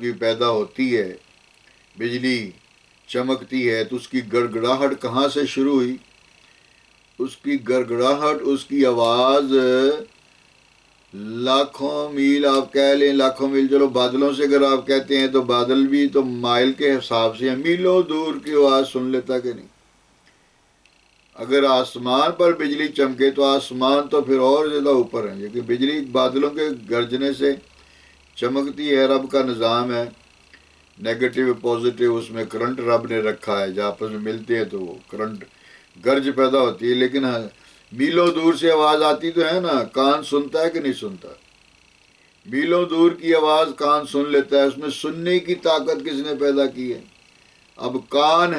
کی پیدا ہوتی ہے، بجلی چمکتی ہے، تو اس کی گڑگڑاہٹ کہاں سے شروع ہوئی؟ اس کی گڑگڑاہٹ، اس کی آواز لاکھوں میل، آپ کہہ لیں لاکھوں میل، چلو بادلوں سے اگر آپ کہتے ہیں تو بادل بھی تو مائل کے حساب سے میلوں دور کی آواز سن لیتا کہ نہیں؟ اگر آسمان پر بجلی چمکے تو آسمان تو پھر اور زیادہ اوپر ہے، کیونکہ بجلی بادلوں کے گرجنے سے چمکتی ہے، رب کا نظام ہے، نیگیٹو پازیٹیو، اس میں کرنٹ رب نے رکھا ہے، جب آپس میں ملتے ہیں تو وہ کرنٹ گرج پیدا ہوتی ہے، لیکن میلوں دور سے آواز آتی تو ہے نا، کان سنتا ہے کہ نہیں سنتا؟ میلوں دور کی آواز کان سن لیتا ہے، اس میں سننے کی طاقت کس نے پیدا کی ہے؟ اب کان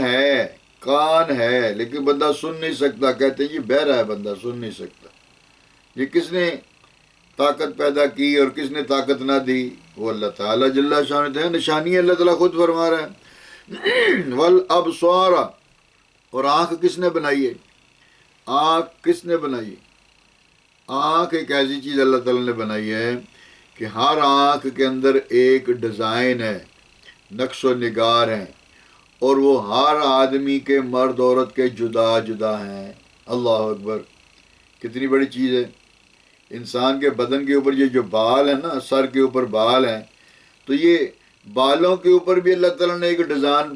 ہے لیکن بندہ سن نہیں سکتا، کہتے ہیں یہ بہرا ہے، بندہ سن نہیں سکتا۔ یہ کس نے طاقت پیدا کی اور کس نے طاقت نہ دی؟ وہ اللہ تعالیٰ جل شانہ ہے، نشانی اللہ تعالیٰ خود فرما رہا ہے والابصار، اور آنکھ کس نے بنائی ہے؟ آنکھ کس نے بنائی ہے؟ آنکھ ایک ایسی چیز اللہ تعالیٰ نے بنائی ہے کہ ہر آنکھ کے اندر ایک ڈیزائن ہے، نقش و نگار ہیں، اور وہ ہر آدمی کے مرد عورت کے جدا جدا ہیں۔ اللہ اکبر، کتنی بڑی چیز ہے۔ انسان کے بدن کے اوپر یہ جو بال ہیں نا، سر کے اوپر بال ہیں، تو یہ بالوں کے اوپر بھی اللہ تعالیٰ نے ایک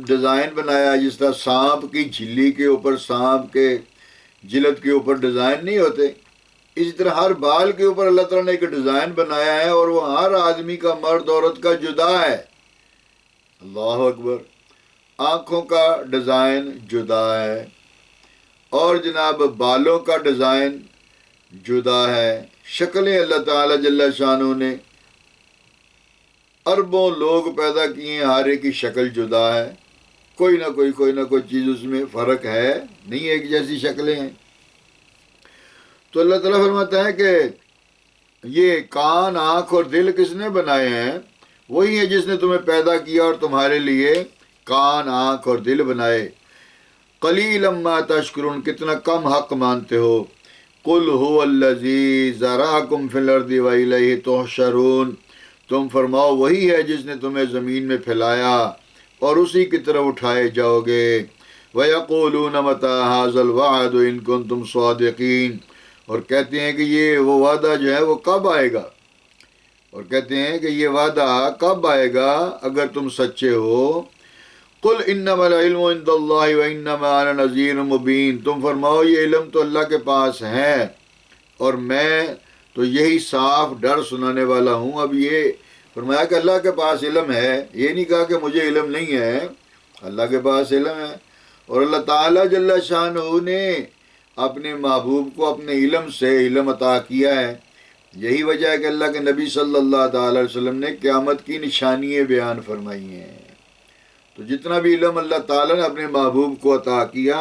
ڈیزائن بنایا ہے، جس طرح سانپ کی جھلی کے اوپر، سانپ کے جلد کے اوپر ڈیزائن نہیں ہوتے، اسی طرح ہر بال کے اوپر اللہ تعالیٰ نے ایک ڈیزائن بنایا ہے، اور وہ ہر آدمی کا مرد عورت کا جدا ہے۔ اللہ اکبر، آنکھوں کا ڈیزائن جدا ہے، اور جناب بالوں کا ڈیزائن جدا ہے۔ شکلیں اللہ تعالیٰ جل شانہ نے اربوں لوگ پیدا کیے ہیں، ہر ایک کی شکل جدا ہے، کوئی نہ کوئی چیز اس میں فرق ہے، نہیں ایک جیسی شکلیں ہیں۔ تو اللہ تعالیٰ فرماتا ہے کہ یہ کان، آنکھ اور دل کس نے بنائے ہیں؟ وہی ہے جس نے تمہیں پیدا کیا اور تمہارے لیے کان، آنکھ اور دل بنائے۔ قلیلا ما تشکرون، کتنا کم حق مانتے ہو۔ قل هو الذی ذراکم فی الارض والیہ تحشرون، تم فرماؤ وہی ہے جس نے تمہیں زمین میں پھیلایا اور اسی کی طرف اٹھائے جاؤ گے۔ وَيَقُولُونَ مَتَى هَذَا الْوَعْدُ إِن كُنتُمْ صَادِقِينَ، اور کہتے ہیں کہ یہ وہ وعدہ جو ہے وہ کب آئے گا، اور کہتے ہیں کہ یہ وعدہ کب آئے گا اگر تم سچے ہو۔ قُلْ إِنَّمَا الْعِلْمُ عِندَ اللَّهِ وَإِنَّمَا أَنَا نَذِيرٌ مُبِينٌ، تم فرماؤ یہ علم تو اللہ کے پاس ہے اور میں تو یہی صاف ڈر سنانے والا ہوں۔ اب یہ فرمایا کہ اللہ کے پاس علم ہے، یہ نہیں کہا کہ مجھے علم نہیں ہے، اللہ کے پاس علم ہے، اور اللہ تعالیٰ جل شانہ نے اپنے محبوب کو اپنے علم سے علم عطا کیا ہے۔ یہی وجہ ہے کہ اللہ کے نبی صلی اللہ تعالی علیہ وسلم نے قیامت کی نشانیاں بیان فرمائی ہیں۔ تو جتنا بھی علم اللہ تعالیٰ نے اپنے محبوب کو عطا کیا،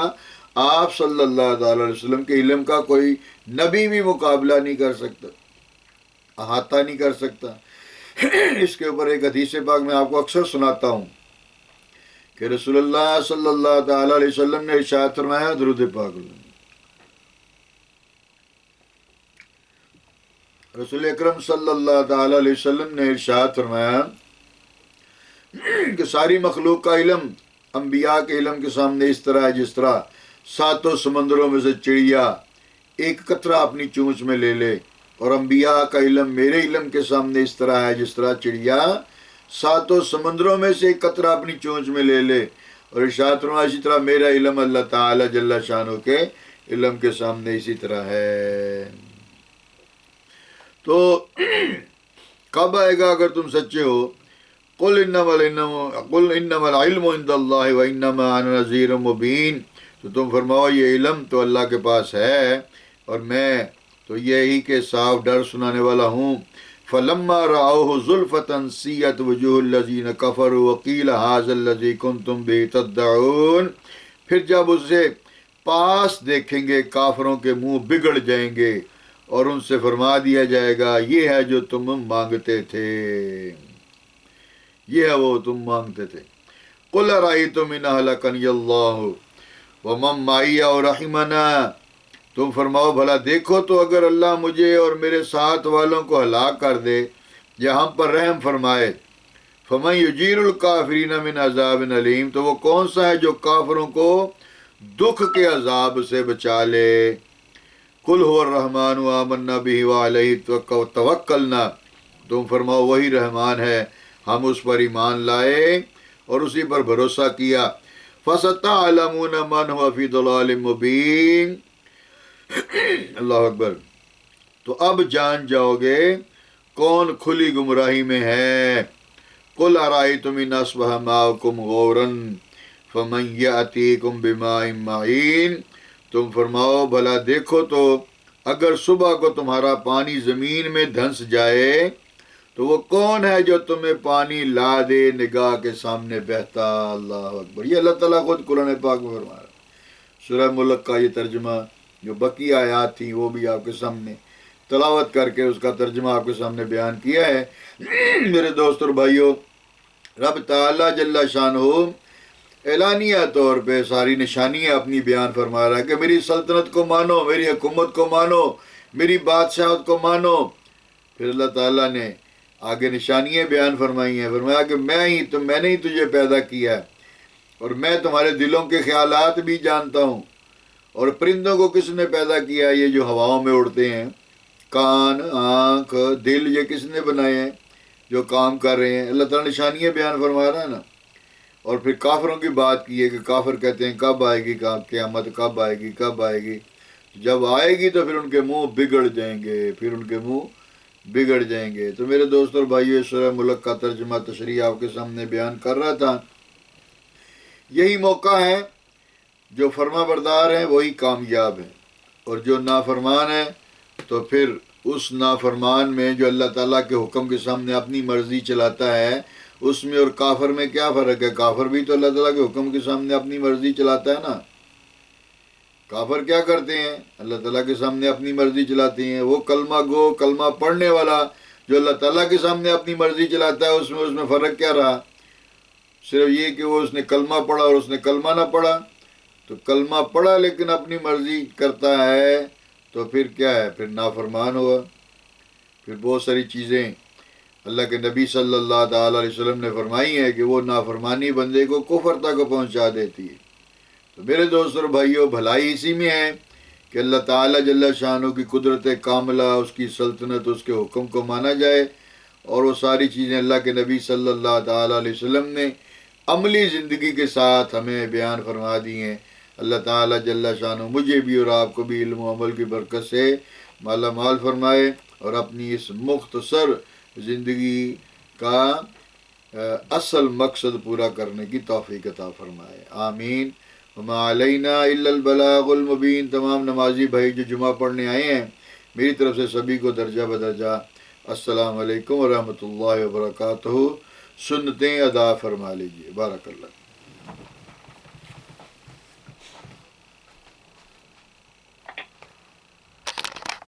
آپ صلی اللہ تعالی علیہ وسلم کے علم کا کوئی نبی بھی مقابلہ نہیں کر سکتا، احاطہ نہیں کر سکتا۔ اس کے اوپر ایک حدیث پاک میں آپ کو اکثر سناتا ہوں کہ رسول اللہ صلی اللہ تعالی علیہ وسلم نے ارشاد فرمایا، درود پاک، رسول اکرم صلی اللہ تعالی علیہ وسلم نے ارشاد فرمایا کہ ساری مخلوق کا علم انبیاء کے علم کے سامنے اس طرح ہے جس طرح ساتوں سمندروں میں سے چڑیا ایک قطرہ اپنی چونچ میں لے لے، اور انبیاء کا علم میرے علم کے سامنے اس طرح ہے جس طرح چڑیا ساتوں سمندروں میں سے ایک قطرہ اپنی چونچ میں لے لے، اور ارشاد فرمایا اسی طرح میرا علم اللہ تعالی جل شانہ کے علم کے سامنے اسی طرح ہے۔ تو کب آئے گا اگر تم سچے ہو؟ قل انما العلم عند اللہ وانما انا نذیر مبین، تو تم فرماؤ یہ علم تو اللہ کے پاس ہے اور میں تو یہی کہ صاف ڈر سنانے والا ہوں۔ فلما رأوه زلفة سیئت وجوہ الذین کفروا وقیل ھذا الذی کنتم به تدعون، پھر جب اسے پاس دیکھیں گے کافروں کے منہ بگڑ جائیں گے اور ان سے فرما دیا جائے گا یہ ہے جو تم مانگتے تھے، یہ ہے وہ تم مانگتے تھے۔ قل ارأیتم ان اہلکنی اللہ ومن معی ورحمنا، تم فرماؤ بھلا دیکھو تو اگر اللہ مجھے اور میرے ساتھ والوں کو ہلاک کر دے یا ہم پر رحم فرمائے، فَمَن يُجِيرُ الْكَافِرِينَ مِنْ عَذَابٍ أَلِيمٍ، تو وہ کون سا ہے جو کافروں کو دکھ کے عذاب سے بچا لے۔ قُلْ هُوَ الرَّحْمَنُ آمَنَّا بِهِ وَعَلَيْهِ تَوَكَّلْنَا، تم فرماؤ وہی رحمان ہے، ہم اس پر ایمان لائے اور اسی پر بھروسہ کیا۔ فَسَتَعْلَمُونَ مَنْ هُوَ فِي ضَلَالٍ مُبِينٍ، اللہ اکبر، تو اب جان جاؤ گے کون کھلی گمراہی میں ہے۔ قُلْ أَرَأَيْتُمْ إِنْ أَصْبَحَ مَاؤُكُمْ غَوْرًا فَمَنْ يَأْتِيكُمْ بِمَاءٍ مَّعِينٍ، تم فرماؤ بھلا دیکھو تو اگر صبح کو تمہارا پانی زمین میں دھنس جائے تو وہ کون ہے جو تمہیں پانی لا دے نگاہ کے سامنے بہتا۔ اللہ اکبر، یہ اللہ تعالیٰ خود قرآن پاک میں فرما رہا ہے۔ سورہ ملک کا یہ ترجمہ، جو بقیہ آیات تھیں وہ بھی آپ کے سامنے تلاوت کر کے اس کا ترجمہ آپ کے سامنے بیان کیا ہے۔ میرے دوست اور بھائیوں، رب تعالیٰ جل شانہ اعلانیہ طور پہ ساری نشانیاں اپنی بیان فرما رہا ہے کہ میری سلطنت کو مانو، میری حکومت کو مانو، میری بادشاہت کو مانو۔ پھر اللہ تعالیٰ نے آگے نشانیاں بیان فرمائی ہیں، فرمایا کہ میں نے ہی تجھے پیدا کیا ہے، اور میں تمہارے دلوں کے خیالات بھی جانتا ہوں۔ اور پرندوں کو کس نے پیدا کیا؟ یہ جو ہواؤں میں اڑتے ہیں، کان، آنکھ، دل، یہ کس نے بنائے ہیں جو کام کر رہے ہیں؟ اللہ تعالیٰ نشانیاں بیان فرما رہا ہے نا۔ اور پھر کافروں کی بات کی ہے کہ کافر کہتے ہیں کب آئے گی قیامت، کب آئے گی، کب آئے گی؟ جب آئے گی تو پھر ان کے منہ بگڑ جائیں گے، پھر ان کے منہ بگڑ جائیں گے۔ تو میرے دوست اور بھائیو، سورہ ملک کا ترجمہ تشریح آپ کے سامنے بیان کر رہا تھا۔ یہی موقع ہے، جو فرما بردار ہیں وہی کامیاب ہیں، اور جو نافرمان ہیں تو پھر اس نافرمان میں جو اللہ تعالیٰ کے حکم کے سامنے اپنی مرضی چلاتا ہے، اس میں اور کافر میں کیا فرق ہے؟ کافر بھی تو اللہ تعالیٰ کے حکم کے سامنے اپنی مرضی چلاتا ہے نا۔ کافر کیا کرتے ہیں؟ اللہ تعالیٰ کے سامنے اپنی مرضی چلاتے ہیں۔ وہ کلمہ گو، کلمہ پڑھنے والا جو اللہ تعالیٰ کے سامنے اپنی مرضی چلاتا ہے، اس میں فرق کیا رہا؟ صرف یہ کہ وہ اس نے کلمہ پڑھا اور اس نے کلمہ نہ پڑھا۔ تو کلمہ پڑھا لیکن اپنی مرضی کرتا ہے تو پھر کیا ہے؟ پھر نافرمان ہوا۔ پھر بہت ساری چیزیں اللہ کے نبی صلی اللہ تعالیٰ علیہ وسلم نے فرمائی ہیں کہ وہ نافرمانی بندے کو کفر تک پہنچا دیتی ہے۔ تو میرے دوست اور بھائیوں، بھلائی اسی میں ہے کہ اللہ تعالیٰ جل شانہ کی قدرت کاملہ، اس کی سلطنت، اس کے حکم کو مانا جائے، اور وہ ساری چیزیں اللہ کے نبی صلی اللہ تعالیٰ علیہ وسلم نے عملی زندگی کے ساتھ ہمیں بیان فرما دی ہیں۔ اللہ تعالیٰ جل شانہ مجھے بھی اور آپ کو بھی علم و عمل کی برکت سے مالا مال فرمائے، اور اپنی اس مختصر زندگی کا اصل مقصد پورا کرنے کی توفیق عطا فرمائے، آمین۔ وما علینا الا البلاغ المبین۔ تمام نمازی بھائی جو جمعہ پڑھنے آئے ہیں، میری طرف سے سبھی کو درجہ بدرجہ السلام علیکم ورحمۃ اللہ وبرکاتہ، سنتیں ادا فرما لیجیے۔ بارک اللہ۔